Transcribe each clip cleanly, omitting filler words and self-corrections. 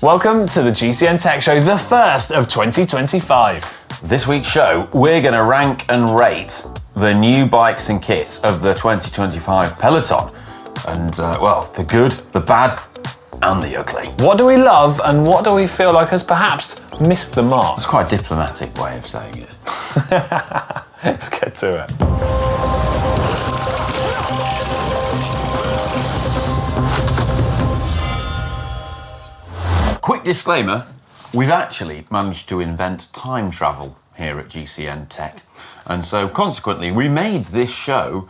Welcome to the GCN Tech Show, the first of 2025. This week's show, we're going to rank and rate the new bikes and kits of the 2025 peloton. And, the good, the bad, and the ugly. What do we love and what do we feel like has perhaps missed the mark? That's quite a diplomatic way of saying it. Let's get to it. Quick disclaimer, we've actually managed to invent time travel here at GCN Tech. And so consequently, we made this show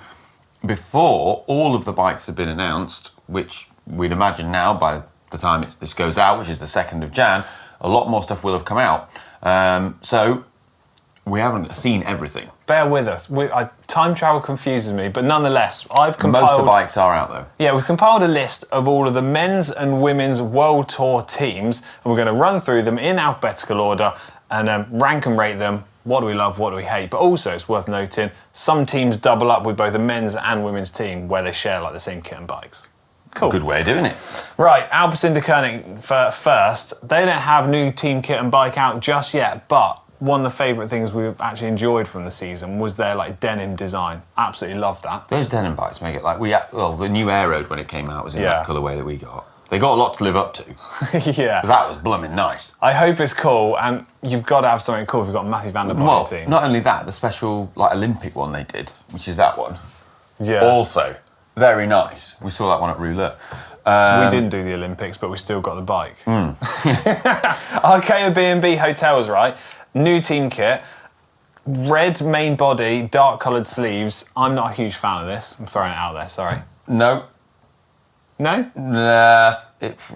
before all of the bikes have been announced, which we'd imagine now by the time this goes out, which is the 2nd of Jan, a lot more stuff will have come out. So we haven't seen everything. Bear with us. Time travel confuses me, but nonetheless, I've compiled... Most of the bikes are out though. Yeah, we've compiled a list of all of the men's and women's World Tour teams, and we're going to run through them in alphabetical order and rank and rate them. What do we love, what do we hate? But also, it's worth noting, some teams double up with both the men's and women's team where they share like the same kit and bikes. Cool. Good way of doing it. Right, alpecin-deceuninck first. They don't have new team kit and bike out just yet, but one of the favourite things we've actually enjoyed from the season was their denim design. Absolutely loved that. Those denim bikes make it the new Aeroad when it came out was in that colourway that we got. They got a lot to live up to. Yeah. That was blooming nice. I hope it's cool, and you've got to have something cool if you've got Matthew van der Poel on your team. Not only that, the special Olympic one they did, which is that one. Yeah. Also, very nice. We saw that one at Roulette. We didn't do the Olympics, but we still got the bike. Arcade B&B Hotels, right? New team kit, red main body, dark coloured sleeves. I'm not a huge fan of this. I'm throwing it out there, sorry. No. No? Nah, it's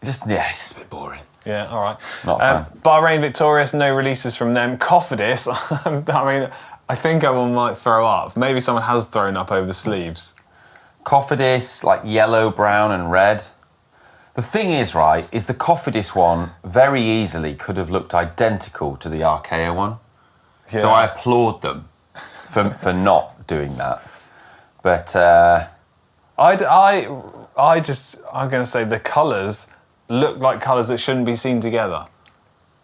just a bit boring. Yeah, all right. Not a fan. Bahrain Victorious, no releases from them. Cofidis, I think everyone might throw up. Maybe someone has thrown up over the sleeves. Cofidis, yellow, brown and red. The thing is, is the Cofidis one very easily could have looked identical to the Arkea one. Yeah. So I applaud them for not doing that. But I'm going to say the colours look like colours that shouldn't be seen together.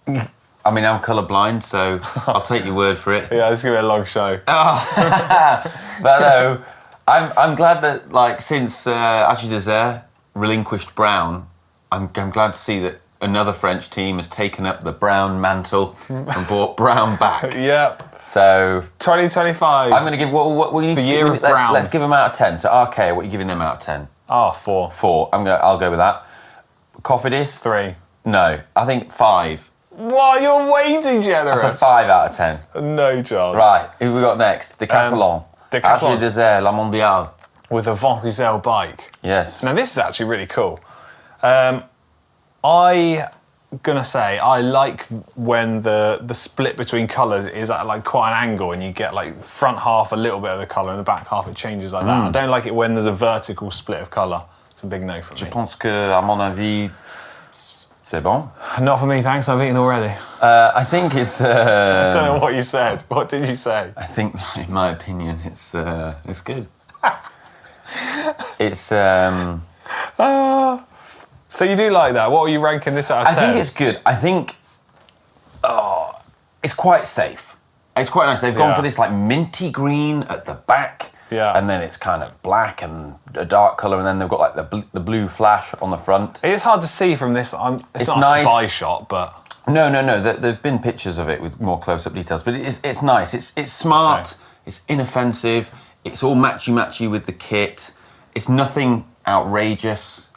I mean, I'm colourblind, so I'll take your word for it. Yeah, it's going to be a long show. Oh. But no, I'm glad that, since Agi Desert relinquished brown, I'm glad to see that another French team has taken up the brown mantle and brought brown back. Yep. So 2025. I'm going to give what we need the to year give, of brown. Let's give them out of 10. So Arkea, what are you giving them out of 10? 4. 4. I'll go with that. Cofidis? 3. No, I think 5. What? You're way too generous. That's a 5 out of 10. No chance. Right, who have we got next? Decathlon. Agi Desert, La Mondiale. With a Van Gysel bike. Yes. Now this is actually really cool. I'm gonna say I like when the split between colours is at quite an angle and you get front half a little bit of the colour and the back half it changes like that. I don't like it when there's a vertical split of colour. It's a big no for me. Je pense que, à mon avis, c'est bon. Not for me, thanks. I've eaten already. I think it's. I don't know what you said. What did you say? I think, in my opinion, it's good. It's. So you do like that? What are you ranking this out of 10? I think it's good. I think. It's quite safe. It's quite nice. They've gone for this minty green at the back. Yeah. And then it's kind of black and a dark colour, and then they've got the blue flash on the front. It is hard to see from this. It's not nice. A spy shot, but no. There've been pictures of it with more close-up details, but it's nice. It's smart. Okay. It's inoffensive. It's all matchy with the kit. It's nothing outrageous.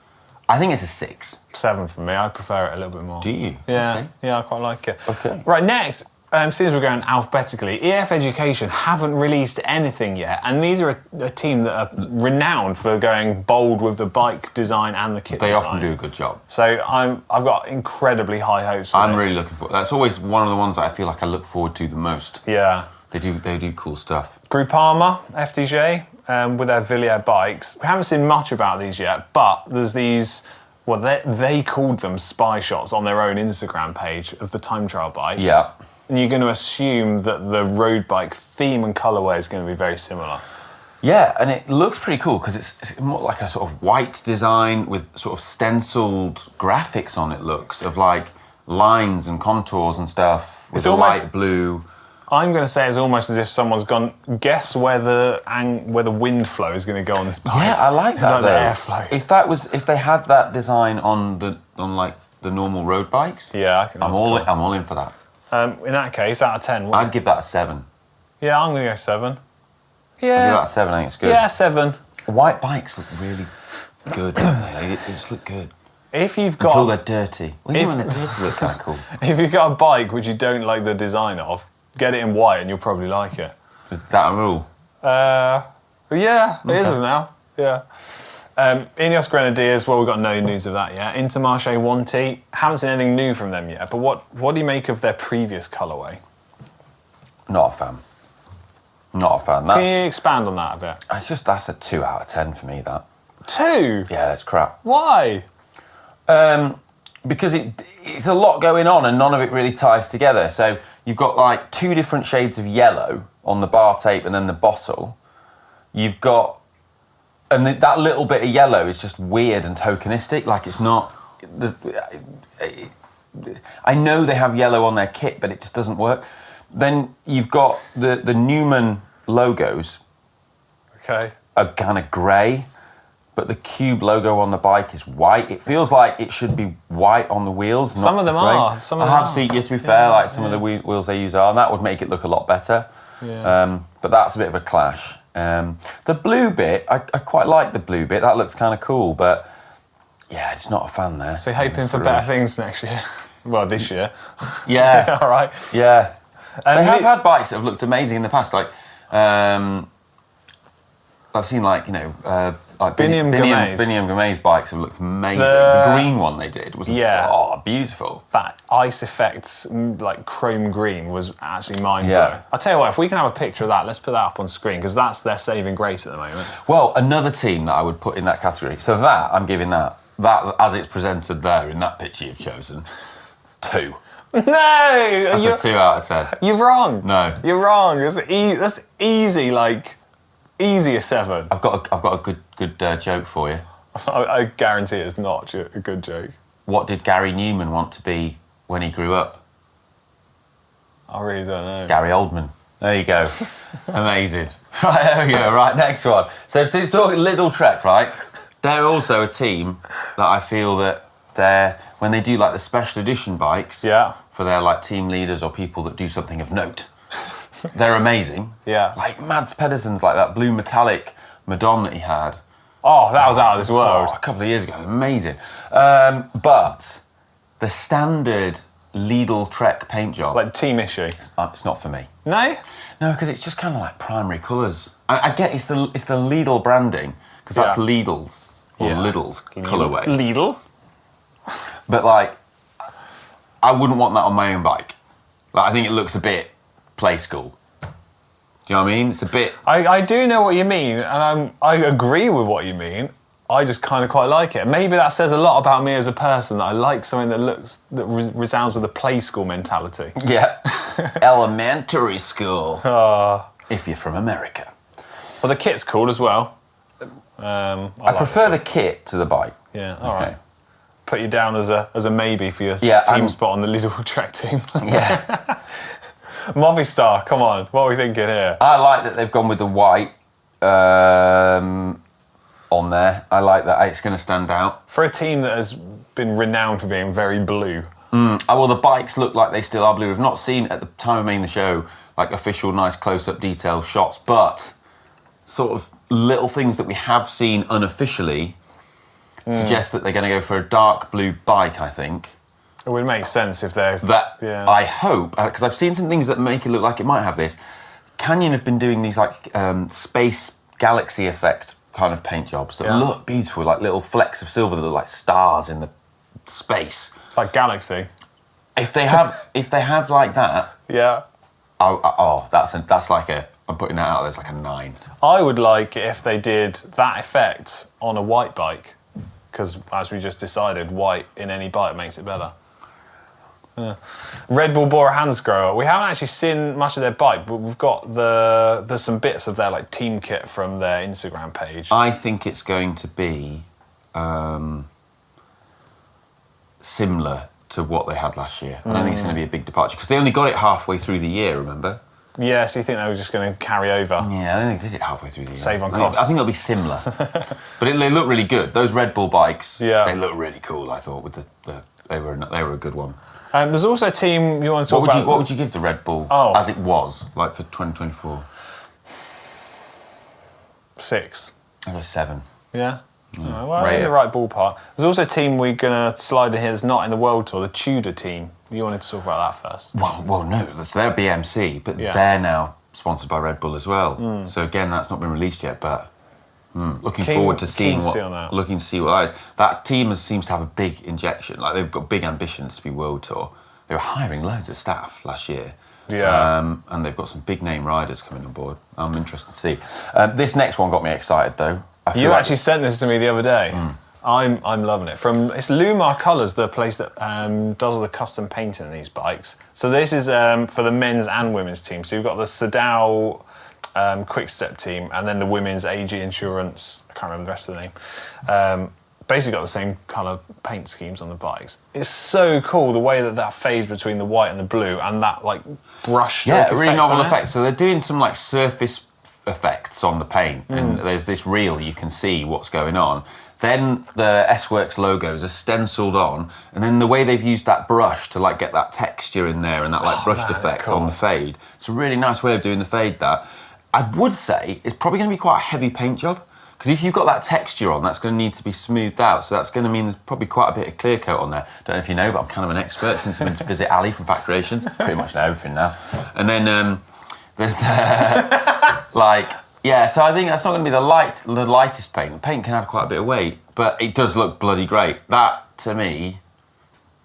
I think it's a 6. 7 for me. I prefer it a little bit more. Do you? Yeah. Okay. Yeah, I quite like it. Okay. Right, next. Since we're going alphabetically, EF Education haven't released anything yet, and these are a team that are renowned for going bold with the bike design and the kit design. They often do a good job. So I've got incredibly high hopes for this. I'm really looking forward. That's always one of the ones that I feel like I look forward to the most. Yeah. They do cool stuff. Groupama, FDJ, with their Villiers bikes. We haven't seen much about these yet, but there's these. Well, they called them spy shots on their own Instagram page of the time trial bike. Yeah. And you're going to assume that the road bike theme and colourway is going to be very similar. Yeah, and it looks pretty cool because it's more like a sort of white design with sort of stenciled graphics on it. Looks of like lines and contours and stuff with It's the almost- light blue. I'm going to say it's almost as if someone's gone, guess where the wind flow is going to go on this bike. Yeah, I like that Like the though. airflow. If they had that design on like the normal road bikes, Yeah, I think that's cool. I'm all in for that. In that case, out of 10, I'd give that a 7. yeah, I'm going to go 7. I'd give Yeah, that a 7. I think it's good. yeah, 7. White bikes look really good, don't they? They just look good. If you've Until got they're dirty. Well, even when they're dirty, look kind of cool. if you've got a bike which you don't like the design of, get it in white and you'll probably like it. Is that a rule? Yeah, it is now. Yeah. Ineos Grenadiers, well, we've got no news of that yet. Intermarché 1T, haven't seen anything new from them yet, but what do you make of their previous colourway? Not a fan. Not a fan. Can you expand on that a bit? That's a 2 out of 10 for me, that. 2? Yeah, that's crap. Why? Because it's a lot going on and none of it really ties together. So you've got like 2 different shades of yellow on the bar tape and then the bottle. You've got, and that little bit of yellow is just weird and tokenistic. Like it's not. I know they have yellow on their kit, but it just doesn't work. Then you've got the Newman logos Okay. are kind of grey, but the Cube logo on the bike is white. It feels like it should be white on the wheels. Some not of them grey. are. Some of I them have are. seen, to be fair, like some of the wheels they use are, and that would make it look a lot better. Yeah. But that's a bit of a clash. The blue bit, I quite like the blue bit. That looks kind of cool, but yeah, just not a fan there. So hoping for better things next year. Well, this year. Yeah, All right. yeah. They have it- had bikes that have looked amazing in the past. Like, I've seen like Biniam Gamay's. Biniam Gamay's bikes have looked amazing. The- The green one they did was beautiful. That ice effects, like chrome green, was actually mind blowing. Yeah. I'll tell you what, if we can have a picture of that, let's put that up on screen because that's their saving grace at the moment. Well, another team that I would put in that category. So that I'm giving that as it's presented there in that picture you've chosen, 2. No, That's a 2 out of 10. you're wrong. No. You're wrong. That's easy, like easy as 7. I've got a good joke for you. I guarantee it's not a good joke. What did Gary Newman want to be when he grew up? I really don't know. Gary Oldman. There you go. Amazing. Right, there we go. Right, next one. So to talk lidl-trek, right? They're also a team that I feel that when they do like the special edition bikes Yeah. for their like team leaders or people that do something of note, they're amazing. Yeah. Like Mads Pedersen's like that blue metallic Madon that he had. Oh, that was out of this world. A couple of years ago, amazing. But the standard lidl-trek paint job, Like team issue. it's not for me. No? No, because it's just kind of like primary colours. I get it's the Lidl branding because that's Yeah. Lidl's or Yeah. Lidl's colourway. Lidl? But like, I wouldn't want that on my own bike. Like, I think it looks a bit play school. Do you know what I mean? It's a bit. I do know what you mean, and I agree with what you mean. I just kind of quite like it. Maybe that says a lot about me as a person, that I like something that resounds with a play school mentality. Yeah. Elementary school. If you're from America. But the kit's cool as well. I prefer the kit to the bike. Yeah, all right. Put you down as a maybe for your Yeah, team spot on the lidl-trek team. Yeah. Movistar, come on. What are we thinking here? I like that they've gone with the white on there. I like that. It's going to stand out. For a team that has been renowned for being very blue. Well, the bikes look like they still are blue. We've not seen, at the time of making the show, like official nice close-up detail shots, but sort of little things that we have seen unofficially suggest that they're going to go for a dark blue bike, I think. It would make sense if they're... Yeah. I hope, because I've seen some things that make it look like it might have this. Canyon have been doing these like space galaxy effect kind of paint jobs that look beautiful, like little flecks of silver that look like stars in the space. Like Galaxy. If they have like that, Yeah. that's like I'm putting that out there as like a 9. I would like it if they did that effect on a white bike, because as we just decided, white in any bike makes it better. Red bull-bora-hansgrohe. We haven't actually seen much of their bike, but we've got there's some bits of their like team kit from their Instagram page. I think it's going to be similar to what they had last year. I don't think it's going to be a big departure because they only got it halfway through the year, remember? Yeah, so you think they were just going to carry over? Yeah, I think they did it halfway through the year. Save on costs. I think it'll be similar. But they look really good. Those Red Bull bikes, Yeah. they look really cool, I thought. They were a good one. There's also a team you want to talk about. What would you give the Red Bull as it was, like for 2024? 6. I go 7. Yeah? Well, in the right ballpark. There's also a team we're going to slide in here that's not in the World Tour, the Tudor team. You wanted to talk about that first? Well, no, they're BMC, but they're now sponsored by Red Bull as well. So again, that's not been released yet, but looking forward to seeing looking to see what that is. That team seems to have a big injection. Like they've got big ambitions to be World Tour. They were hiring loads of staff last year. Yeah. And they've got some big name riders coming on board. I'm interested to see. This next one got me excited though. You actually sent this to me the other day. I'm loving it. It's Lumar Colours, the place that does all the custom painting in these bikes. So this is for the men's and women's team. So you've got the soudal-quickstep team, and then the women's AG Insurance. I can't remember the rest of the name. Basically got the same colour paint schemes on the bikes. It's so cool the way that fades between the white and the blue, and that like brush stroke effect. Yeah, really novel on effect. So they're doing some like surface effects on the paint, and there's this reel you can see what's going on. Then the S-Works logos are stenciled on, and then the way they've used that brush to like get that texture in there and that like brushed effect on the fade. It's a really nice way of doing the fade. That I would say it's probably going to be quite a heavy paint job, because if you've got that texture on, that's going to need to be smoothed out. So that's going to mean there's probably quite a bit of clear coat on there. Don't know if you know, but I'm kind of an expert since I've been to visit Ali from Fact Creations. Pretty much know everything now. And then there's so I think that's not going to be the lightest paint. The paint can add quite a bit of weight, but it does look bloody great. That, to me,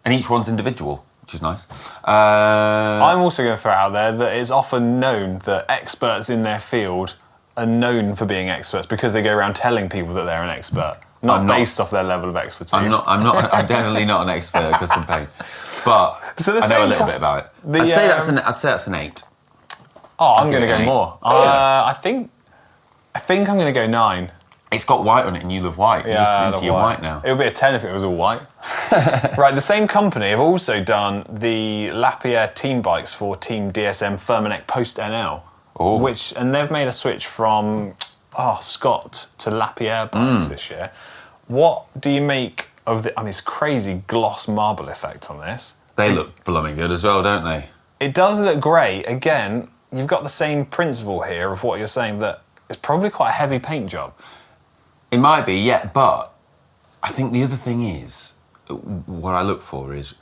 and each one's individual, which is nice. I'm also going to throw out there that it's often known that experts in their field are known for being experts because they go around telling people that they're an expert, not based off their level of expertise. I'm definitely not an expert at custom paint, but I know a little bit about it. I'd say that's an 8. Oh, I'm going to go more. I think I'm going to go 9. It's got white on it, and you love white. Yeah, You're into your white now. It would be a 10 if it was all white. Right, the same company have also done the Lapierre team bikes for Team DSM Firmenich Post NL, and they've made a switch from Scott to Lapierre bikes this year. What do you make of it's crazy gloss marble effect on this? They look blooming good as well, don't they? It does look great. Again, you've got the same principle here of what you're saying, that it's probably quite a heavy paint job. It might be, yeah, but I think the other thing is, what I look for is,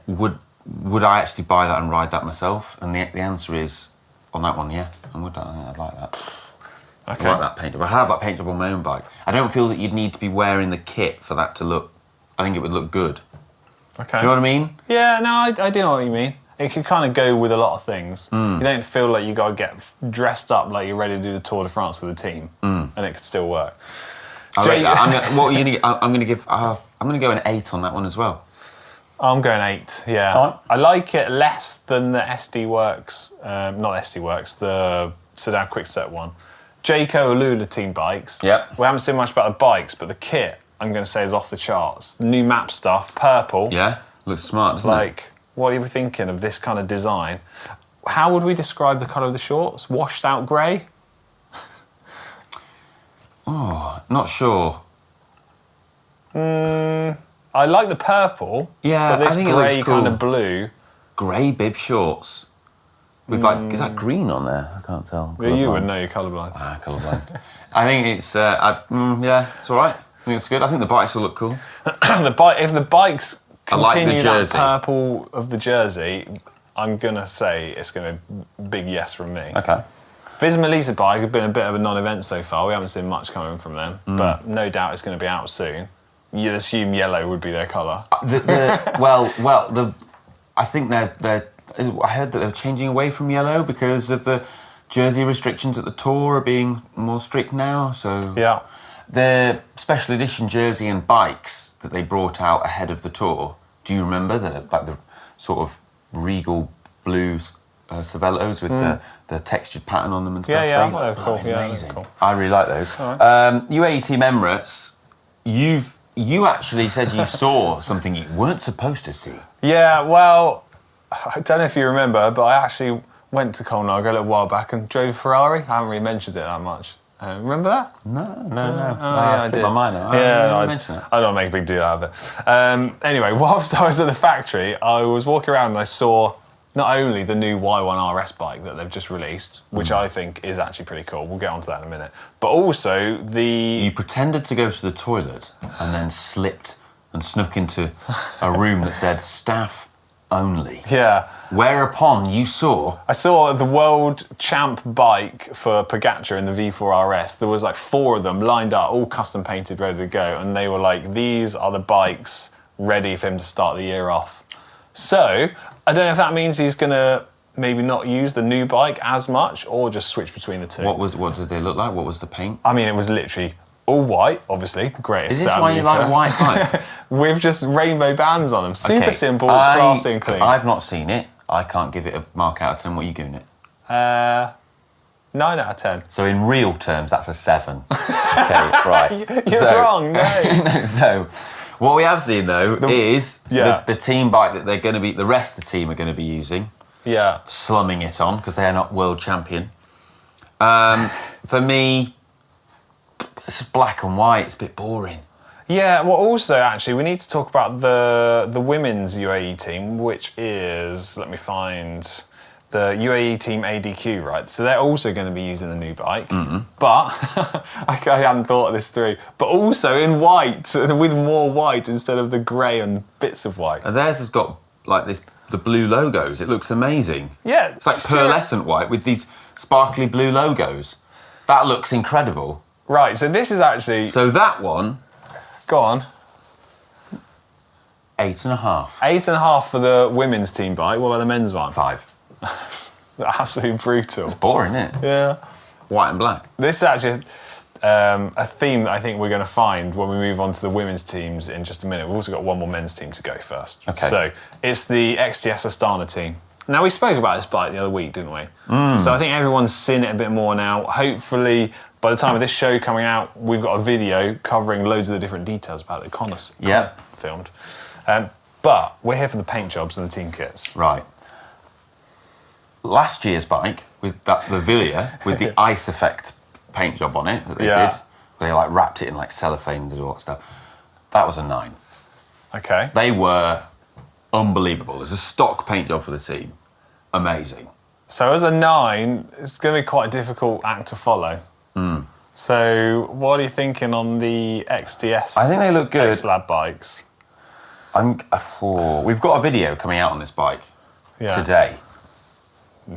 would I actually buy that and ride that myself? And the answer is, on that one, yeah, I would. I think I'd like that. Okay. I like that paint job. I have that paint job on my own bike. I don't feel that you'd need to be wearing the kit for that to look. I think it would look good. Okay. Do you know what I mean? Yeah, no, I do know what you mean. It could kind of go with a lot of things. You don't feel like you got to get dressed up like you're ready to do the Tour de France with a team, and it could still work. I rate that. I'm going to go an 8 on that one as well. I'm going 8. Yeah, Right. I like it less than the SD Works, not SD Works, the soudal-quickstep one. Jayco Alula team bikes. Yep. We haven't seen much about the bikes, but the kit I'm going to say is off the charts. New map stuff, purple. Yeah, looks smart, doesn't it? What are you thinking of this kind of design? How would we describe the colour of the shorts? Washed out grey? Not sure. I like the purple. Yeah, but this I think grey it looks cool. kind of blue. Grey bib shorts. With is that green on there? I can't tell. Well, you would know, you're colourblind. Colourblind. I think it's, it's all right. I think it's good. I think the bikes will look cool. If the bikes continue that jersey. purple of the jersey, I'm going to say it's going to be a big yes from me. Okay. Visma-lease bike has been a bit of a non-event so far. We haven't seen much coming from them, but no doubt it's going to be out soon. You'd assume yellow would be their colour. I think they're. I heard that they're changing away from yellow because of the jersey restrictions at the Tour are being more strict now. So yeah, the special edition jersey and bikes that they brought out ahead of the Tour. Do you remember the sort of regal blue Velos with the textured pattern on them and stuff. Yeah, They they're look cool. Yeah, amazing. they're cool. I really like those. Right. UAE Team Emirates, you actually said you saw something you weren't supposed to see. Yeah, well, I don't know if you remember, but I actually went to Colnago a little while back and drove a Ferrari. I haven't really mentioned it that much. Remember that? No. I did. My mind now. I mentioned it. I don't make a big deal out of it. Anyway, whilst I was at the factory, I was walking around and I saw not only the new Y1 RS bike that they've just released, which I think is actually pretty cool. We'll get onto that in a minute. But also You pretended to go to the toilet and then slipped and snuck into a room that said staff only. Yeah. Whereupon you saw... I saw the world champ bike for Pogacar in the V4 RS. There was like 4 of them lined up, all custom painted, ready to go. And they were like, these are the bikes ready for him to start the year off. So, I don't know if that means he's going to maybe not use the new bike as much or just switch between the two. What did they look like? What was the paint? I mean, it was literally all white, obviously, the greatest. Is this why you like white bikes? With just rainbow bands on them. Super simple, classy and clean. I've not seen it. I can't give it a mark out of 10. What are you giving it? 9 out of 10. So in real terms, that's a 7. Okay, right. You're wrong, no. So, what we have seen though is Yeah. the team bike that they're going to be, the rest of the team are going to be using, Yeah. slumming it on because they are not world champion. For me, it's just black and white. It's a bit boring. Yeah, well, also, actually, we need to talk about the women's UAE team, which is, let me find, the UAE team ADQ, right? So they're also going to be using the new bike, but I hadn't thought of this through. But also in white, with more white instead of the grey and bits of white. And theirs has got like the blue logos. It looks amazing. Yeah, It's like pearlescent white with these sparkly blue logos. That looks incredible. Right, so this is actually... So that one, Go on. 8.5. 8.5 for the women's team bike. What about the men's one? 5. Absolutely brutal. It's boring, isn't it? Yeah. White and black. This is actually a theme that I think we're going to find when we move on to the women's teams in just a minute. We've also got one more men's team to go first. Okay. So it's the XTS Astana team. Now, we spoke about this bike the other week, didn't we? So I think everyone's seen it a bit more now. Hopefully, by the time of this show coming out, we've got a video covering loads of the different details about it. Connor's filmed. But we're here for the paint jobs and the team kits. Right. Last year's bike with the Villia with the ice effect paint job on it that they did, they like wrapped it in like cellophane and did all that stuff. That was a 9. Okay. They were unbelievable. There's a stock paint job for the team. Amazing. So as a 9, it's going to be quite a difficult act to follow. So what are you thinking on the XTS? I think they look good. X-Lab bikes. We've got a video coming out on this bike today,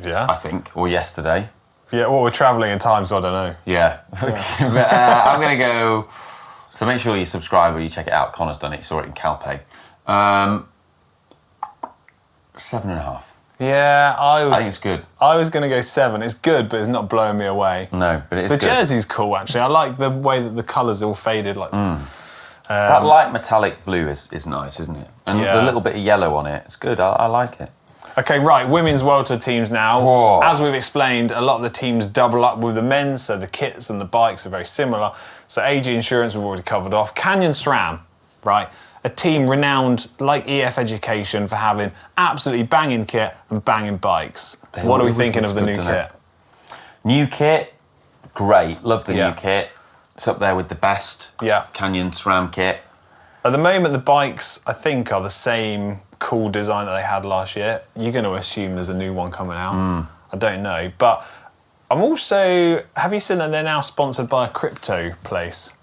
Yeah. I think, or yesterday. Yeah, well, we're travelling in time, so I don't know. Yeah. But, I'm going to go... So make sure you subscribe or you check it out. Connor's done it. You saw it in Calpe. 7.5. Yeah, I think it's good. I was going to go 7. It's good, but it's not blowing me away. No, but it's The good. jersey's cool, actually. I like the way that the colours all faded. Like That light metallic blue is nice, isn't it? And the little bit of yellow on it, it's good. I like it. Okay, right, women's World Tour teams now. Whoa. As we've explained, a lot of the teams double up with the men's, so the kits and the bikes are very similar. So AG Insurance we've already covered off. Canyon SRAM, right? A team renowned, like EF Education, for having absolutely banging kit and banging bikes. What are we thinking of the new kit? New kit, great. Love the new kit. It's up there with the best Canyon SRAM kit. At the moment, the bikes, I think, are the same cool design that they had last year. You're going to assume there's a new one coming out. I don't know. But I'm also... Have you seen that they're now sponsored by a crypto place?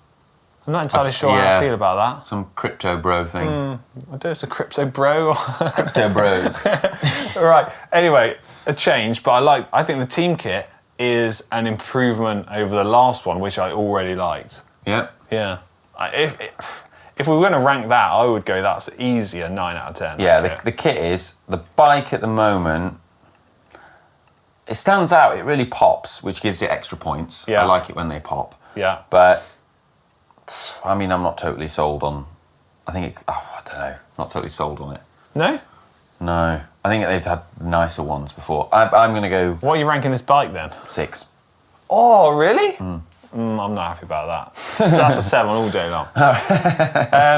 I'm not entirely sure how I feel about that. Some crypto bro thing. I don't know if it's a crypto bro. Crypto bros. Right. Anyway, a change. But I think the team kit is an improvement over the last one, which I already liked. Yeah. Yeah. If we were going to rank that, I would go that's easy a 9 out of 10. Yeah, the kit is, the bike at the moment, it stands out, it really pops, which gives it extra points. Yeah. I like it when they pop. Yeah. But, I mean, I'm not totally sold on, I don't know, not totally sold on it. No? No. I think they've had nicer ones before. I'm going to go What are you ranking this bike then? 6. Oh, really? I'm not happy about that. So that's a 7 all day long.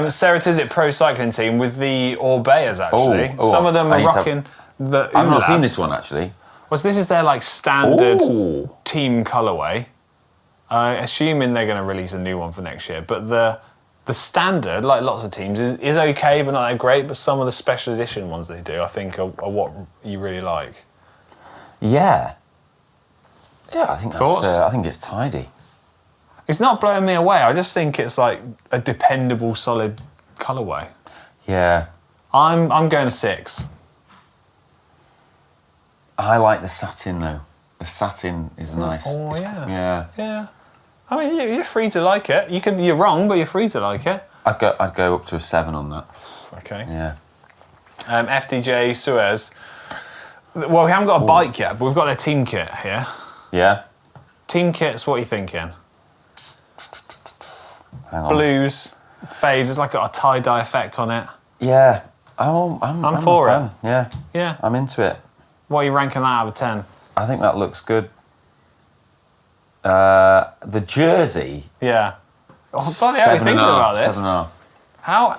Ceratisit Pro Cycling Team with the Orbeyas, actually. Oh, Some of them I are need to rocking the I've not seen Ulabs. this one, actually. Well, so this is their like standard Ooh. team colourway. Assuming they're going to release a new one for next year. But the standard, like lots of teams, is okay, but not that great. But some of the special edition ones they do, I think, are what you really like. Yeah. Yeah, I think Thoughts? I think it's tidy. It's not blowing me away. I just think it's like a dependable, solid colourway. Yeah. I'm going to 6. I like the satin, though. The satin is nice. Oh, It's- yeah. Yeah. Yeah. I mean, you're free to like it. You're wrong, but you're free to like it. I'd go up to a 7 on that. Okay. Yeah. FDJ Suez. Well, we haven't got a bike yet, but we've got their team kit here. Yeah. Team kits, what are you thinking? Hang on. Blues, phase, it's like got a tie-dye effect on it. Yeah. I'm for a it. fan. Yeah. Yeah. I'm into it. What are you ranking that out of 10? I think that looks good. The jersey. Yeah. Oh, bloody hell, are you thinking about this? 7.5. How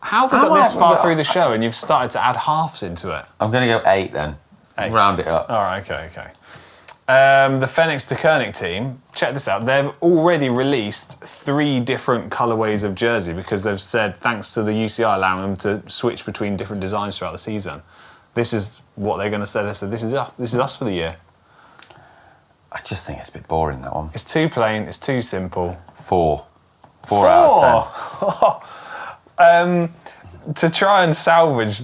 have we How got this have we far got- through the show and you've started to add halves into it? I'm going to go 8 then. 8. Round it up. All right, okay. The Phoenix-deceuninck team, check this out. They've already released 3 different colourways of jersey because they've said thanks to the UCI allowing them to switch between different designs throughout the season. This is what they're going to say. They said this is us. This is us for the year. I just think it's a bit boring, that one. It's too plain. It's too simple. 4. 4 out of 10. To try and salvage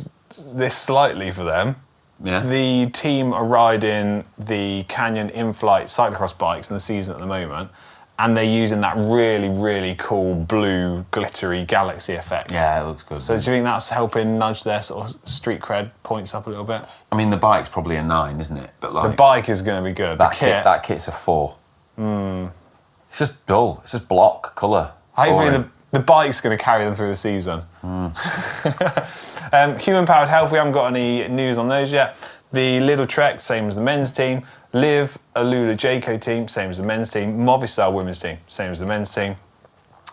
this slightly for them, Yeah. the team are riding the Canyon in-flight cyclocross bikes in the season at the moment, and they're using that really, really cool blue glittery galaxy effect. Yeah, it looks good. So do you think that's helping nudge their sort of street cred points up a little bit? I mean, the bike's probably a 9, isn't it? But like The bike is going to be good. that The kit. that kit's a 4. It's just dull. It's just block colour. Hopefully Boring. the bike's going to carry them through the season. Human-powered health, we haven't got any news on those yet. The lidl-trek, same as the men's team. Liv, Alula Jayco team, same as the men's team. Movistar women's team, same as the men's team.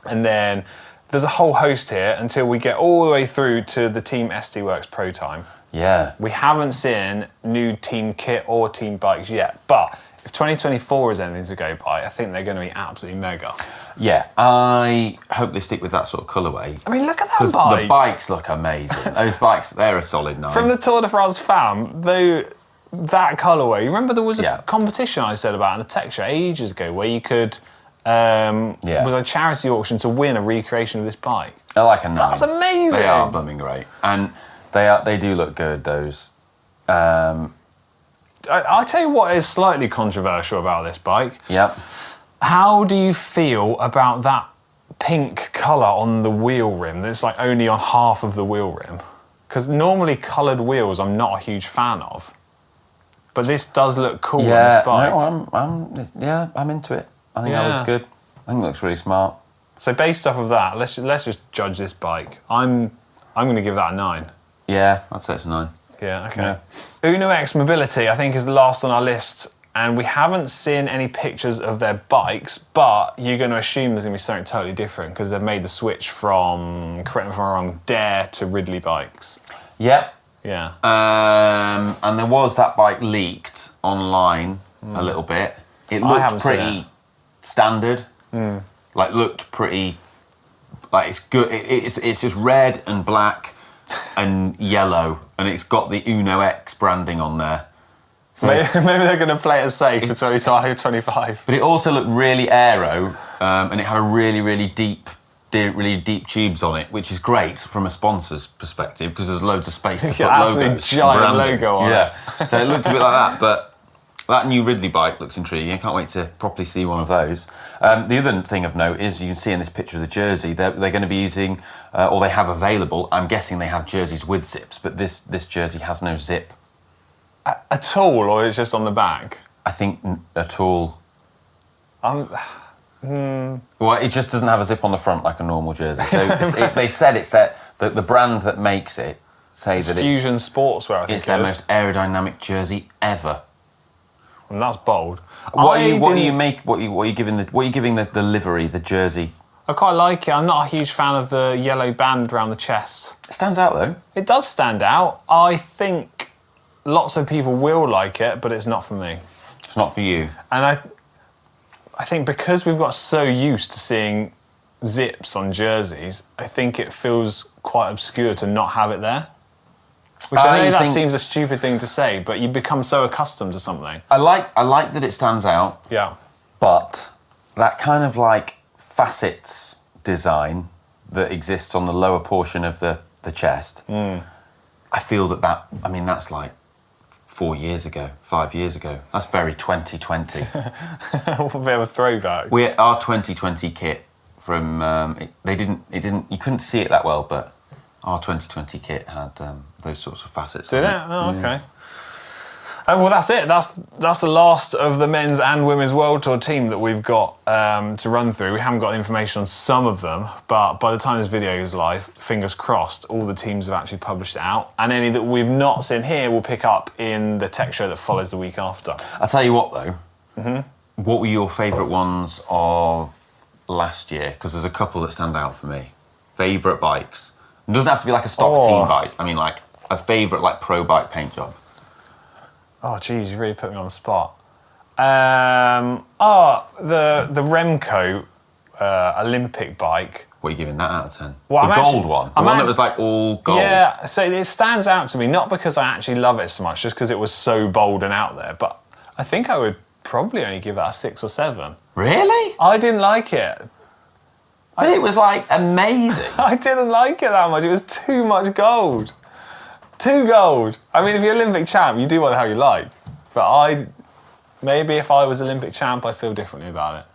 And then there's a whole host here until we get all the way through to the Team SD Works Pro Time. Yeah. We haven't seen new team kit or team bikes yet, but if 2024 is anything to go by, I think they're going to be absolutely mega. Yeah. I hope they stick with that sort of colourway. I mean, look at that 'Cause bike. the bikes look amazing. Those bikes, they're a solid 9. From the Tour de France fam, though, that colourway, you remember there was a Yeah. competition I said about in the tech show ages ago where you could, was a charity auction to win a recreation of this bike. They're like a 9. That's amazing. They are blooming great. And they do look good, those. I'll tell you what is slightly controversial about this bike. Yep. How do you feel about that pink colour on the wheel rim that's like only on half of the wheel rim? Because normally coloured wheels I'm not a huge fan of. But this does look cool on this bike. No, I'm into it. I think that Yeah. looks good. I think it looks really smart. So based off of that, let's just judge this bike. I'm going to give that a 9. Yeah, I'd say it's a 9. Yeah, okay. Yeah. Uno X Mobility, I think, is the last on our list, and we haven't seen any pictures of their bikes, but you're going to assume there's going to be something totally different because they've made the switch from, correct me if I'm wrong, Dare to Ridley bikes. Yep. Yeah. And there was that bike leaked online a little bit. It I haven't looked seen pretty it. standard. Like looked pretty. Like it's good. It's just red and black and yellow, and it's got the Uno X branding on there. So, Maybe they're going to play it safe for 2025. but it also looked really aero, and it had a really deep tubes on it, which is great from a sponsor's perspective because there's loads of space to put absolutely logos. giant branding. logo on it. So it looked a bit like that, but that new Ridley bike looks intriguing. I can't wait to properly see one of those. The other thing of note is you can see in this picture of the jersey, they're going to be using, or they have available, I'm guessing they have jerseys with zips, but this jersey has no zip. At all, or it's just on the back? I think at all. Well, it just doesn't have a zip on the front like a normal jersey. So they said it's that the brand that makes it say that Fusion Sportswear, I think it's their most aerodynamic jersey ever. And that's bold. What are you giving the livery, the jersey? I quite like it. I'm not a huge fan of the yellow band around the chest. It stands out though. It does stand out. I think lots of people will like it, but it's not for me. It's not for you. And I think because we've got so used to seeing zips on jerseys, I think it feels quite obscure to not have it there. Which I know that seems a stupid thing to say, but you become so accustomed to something. I like that it stands out. Yeah. But that kind of like facets design that exists on the lower portion of the chest, I feel that's like 4 years ago, 5 years ago. That's very 2020. A bit of a throwback. Our 2020 kit from you couldn't see it that well, but our 2020 kit had those sorts of facets. Did it? Oh, okay. Well, that's it. That's the last of the men's and women's World Tour team that we've got to run through. We haven't got information on some of them, but by the time this video is live, fingers crossed, all the teams have actually published it out. And any that we've not seen here we'll pick up in the tech show that follows the week after. I'll tell you what, though. What were your favourite ones of last year? Because there's a couple that stand out for me. Favourite bikes. It doesn't have to be like a stock team bike. I mean, like a favourite like pro bike paint job. Oh, geez, you really put me on the spot. The Remco Olympic bike. What are you giving that out of 10? Well, the gold one? The one that was like all gold? Yeah, so it stands out to me, not because I actually love it so much, just because it was so bold and out there, but I think I would probably only give that a 6 or 7. Really? I didn't like it. But it was like amazing. I didn't like it that much. It was too much gold. Too gold. I mean, if you're Olympic champ, you do what the hell you like. But maybe if I was Olympic champ, I'd feel differently about it.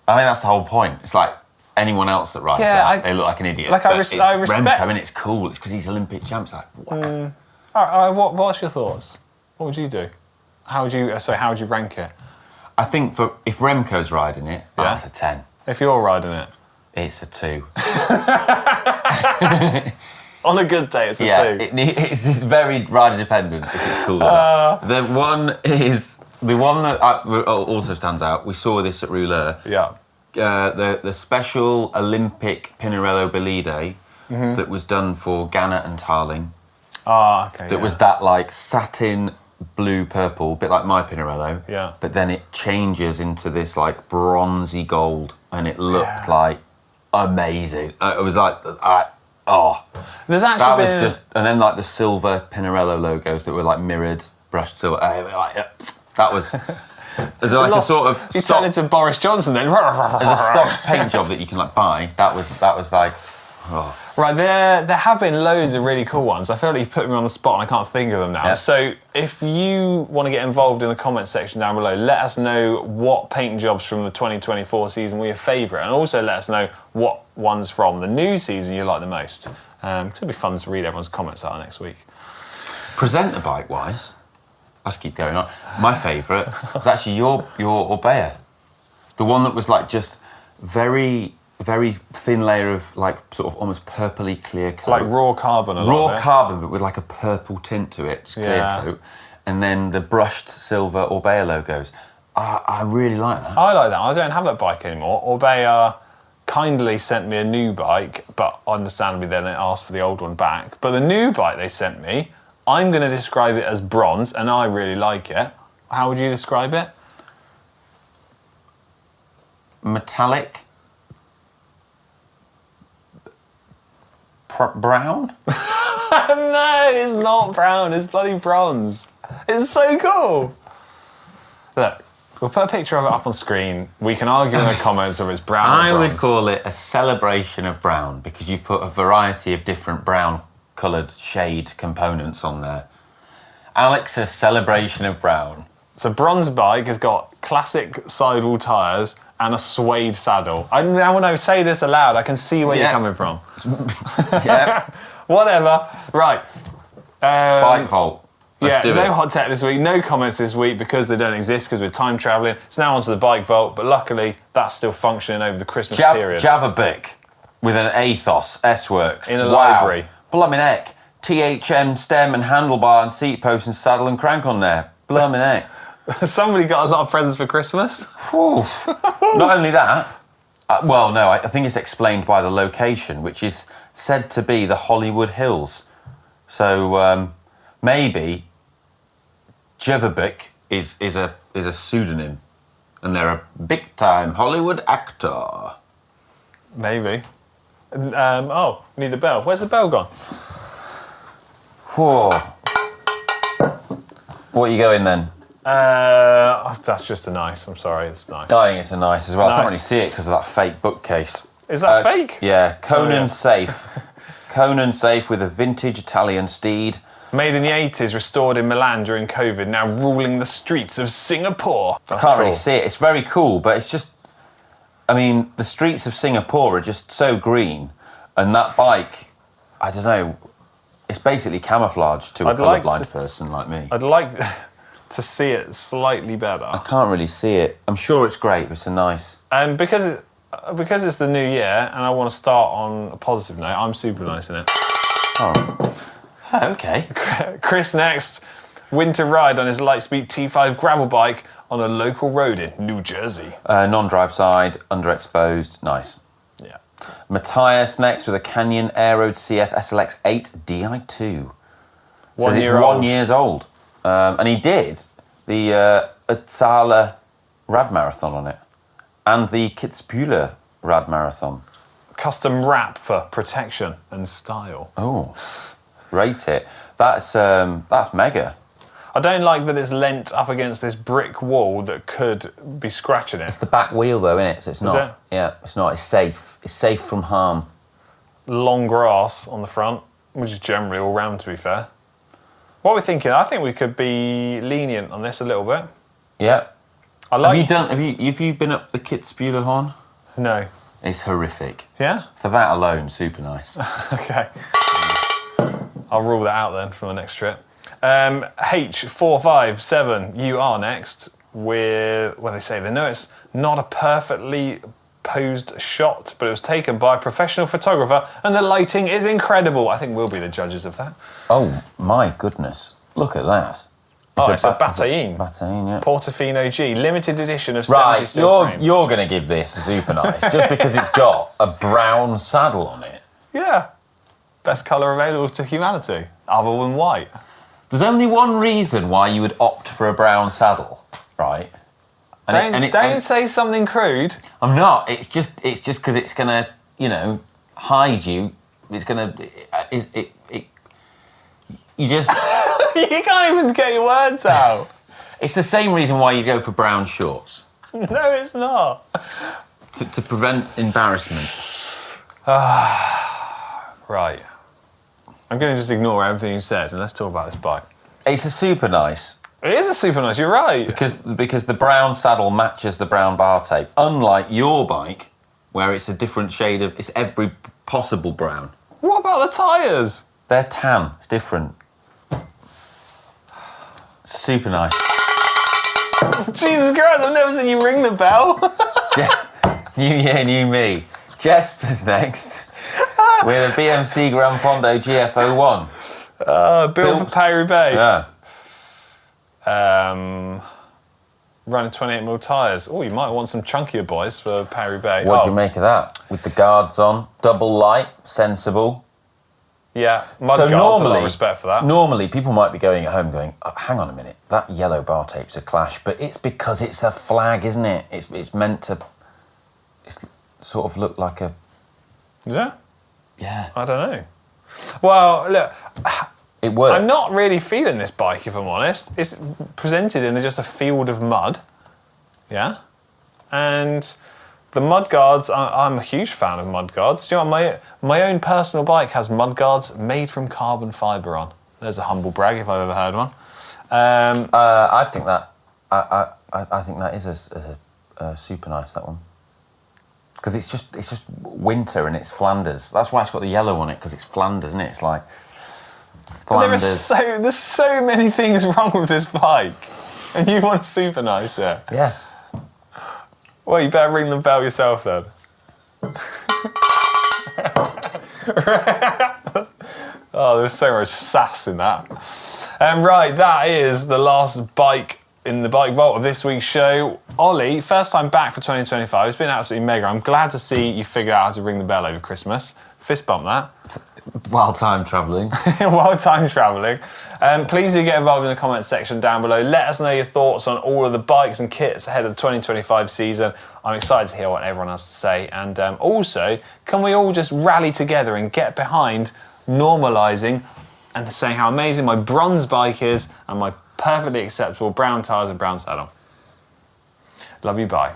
I mean, that's the whole point. It's like anyone else that rides that, they look like an idiot. Like I respect. Remco, I mean, it's cool. It's because he's Olympic champ. It's like, wow. All right, what's your thoughts? What would you do? How would you rank it? I think if Remco's riding it, it's a 10. If you're riding it? It's a 2. On a good day, it's a 2. Yeah, it's very rider dependent if it's cool or not. The one that also stands out. We saw this at Rouleur. Yeah. The special Olympic Pinarello Bolide that was done for Ganna and Tarling. Ah, okay. That was that like satin blue purple, bit like my Pinarello. Yeah. But then it changes into this like bronzy gold, and it looked like amazing. It was like There's actually and then like the silver Pinarello logos that were like mirrored, brushed silver. That was. There's like a sort of. You turned into Boris Johnson then. There's a stock paint job that you can like buy. That was like. Oh. Right, there have been loads of really cool ones. I feel like you've put me on the spot and I can't think of them now. Yeah. So if you want to get involved in the comments section down below, let us know what paint jobs from the 2024 season were your favourite, and also let us know what ones from the new season you like the most. Because it'll be fun to read everyone's comments out next week. Presenter bike wise, let's keep going on. My favourite was actually your Orbea. The one that was like just very thin layer of like sort of almost purpley clear coat. Like raw carbon a lot. Raw carbon, but with like a purple tint to it, just clear coat. And then the brushed silver Orbea logos. I really like that. I like that. I don't have that bike anymore. Orbea kindly sent me a new bike, but understandably then they asked for the old one back. But the new bike they sent me, I'm going to describe it as bronze, and I really like it. How would you describe it? Metallic. Brown? No, it's not brown. It's bloody bronze. It's so cool. Look, we'll put a picture of it up on screen. We can argue in the comments whether it's brown or bronze. I would call it a celebration of brown because you've put a variety of different brown coloured shade components on there. Alex, a celebration of brown. It's a bronze bike. It's got classic sidewall tyres and a suede saddle. Now when I say this aloud, I can see where you're coming from. Yeah. Whatever. Right. Bike vault. Let's do it. No hot tech this week, no comments this week because they don't exist because we're time travelling. It's now onto the bike vault, but luckily that's still functioning over the Christmas period. Javabic with an Athos S-Works. In a library. Blimmin' heck. THM stem and handlebar and seat post and saddle and crank on there. Blimey heck. Somebody got a lot of presents for Christmas. Whew. Not only that, I think it's explained by the location, which is said to be the Hollywood Hills. So maybe Jeverbick is a pseudonym, and they're a big time Hollywood actor. Maybe. Need the bell. Where's the bell gone? Whoa. What are you going then? That's just a nice. I'm sorry, it's nice. I think it's a nice as well. Nice. I can't really see it because of that fake bookcase. Is that fake? Yeah, Conan safe. Conan safe with a vintage Italian steed. Made in the 80s, restored in Milan during COVID, now ruling the streets of Singapore. I can't really see it. It's very cool, but it's just... I mean, the streets of Singapore are just so green, and that bike, I don't know, it's basically camouflage to a colourblind person like me. I'd like to see it slightly better. I can't really see it. I'm sure it's great, but it's a nice... And because it's the new year, and I want to start on a positive note, I'm super nice in it. Oh, okay. Chris next, winter ride on his Lightspeed T5 gravel bike on a local road in New Jersey. Non-drive side, underexposed, nice. Yeah. Matthias next with a Canyon Aeroad CF SLX 8 Di2. 1 Says year it's old. 1 year old. And he did the Uppsala Rad Marathon on it. And the Kitzbühel Rad Marathon. Custom wrap for protection and style. Oh, rate it. That's mega. I don't like that it's leant up against this brick wall that could be scratching it. It's the back wheel though, isn't it? So it's not. it? Yeah, it's not. It's safe. It's safe from harm. Long grass on the front, which is generally all round, to be fair. What are we thinking? I think we could be lenient on this a little bit. Yeah. I like. Have you been up the Kitzbühel Horn? No. It's horrific. Yeah. For that alone, super nice. Okay. I'll rule that out then for the next trip. H457, you are next with, they say they know it's not a perfectly posed shot, but it was taken by a professional photographer and the lighting is incredible. I think we'll be the judges of that. Oh my goodness. Look at that. It's a Bataille. Bataille, yeah. Portofino G, limited edition of 70 Right, steel frame. you're going to give this super nice just because it's got a brown saddle on it. Yeah. Best colour available to humanity, other than white. There's only one reason why you would opt for a brown saddle, right? Don't say something crude. I'm not. It's just because it's gonna, hide you. It's gonna. You just. You can't even get your words out. It's the same reason why you go for brown shorts. No, it's not. To prevent embarrassment. Right. I'm going to just ignore everything you said and let's talk about this bike. It's a super nice. It is a super nice, you're right. Because the brown saddle matches the brown bar tape. Unlike your bike, where it's a different shade of, it's every possible brown. What about the tyres? They're tan, it's different. Super nice. Jesus Christ, I've never seen you ring the bell. New year, new me. Jesper's next with a BMC Gran Fondo GF01. Built for Paris-Roubaix. Yeah. Running 28mm tyres. Oh, you might want some chunkier boys for Paris-Roubaix. What do you make of that? With the guards on, double light, sensible. Yeah, mud guards, a lot of respect for that. Normally, people might be going at home going, oh, hang on a minute, that yellow bar tape's a clash, but it's because it's a flag, isn't it? It's meant to sort of look like a... Is it? Yeah. I don't know. Well, look... It works. I'm not really feeling this bike, if I'm honest. It's presented in just a field of mud. Yeah? And the mud guards, I'm a huge fan of mud guards. Do you know what? My own personal bike has mud guards made from carbon fibre on. There's a humble brag if I've ever heard one. I think that is a super nice, that one. Because it's just winter and it's Flanders. That's why it's got the yellow on it, because it's Flanders, isn't it? It's like Flanders. There's so many things wrong with this bike, and you want a super nice set. Yeah. Well, you better ring the bell yourself then. Oh, there's so much sass in that. Right, that is the last bike in the bike vault of this week's show. Ollie, first time back for 2025. It's been absolutely mega. I'm glad to see you figured out how to ring the bell over Christmas. Fist bump that. While time travelling. While time travelling. Please do get involved in the comments section down below. Let us know your thoughts on all of the bikes and kits ahead of the 2025 season. I'm excited to hear what everyone has to say. And also, can we all just rally together and get behind normalising and saying how amazing my bronze bike is and my perfectly acceptable brown tyres and brown saddle. Love you, bye.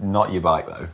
Not your bike, though.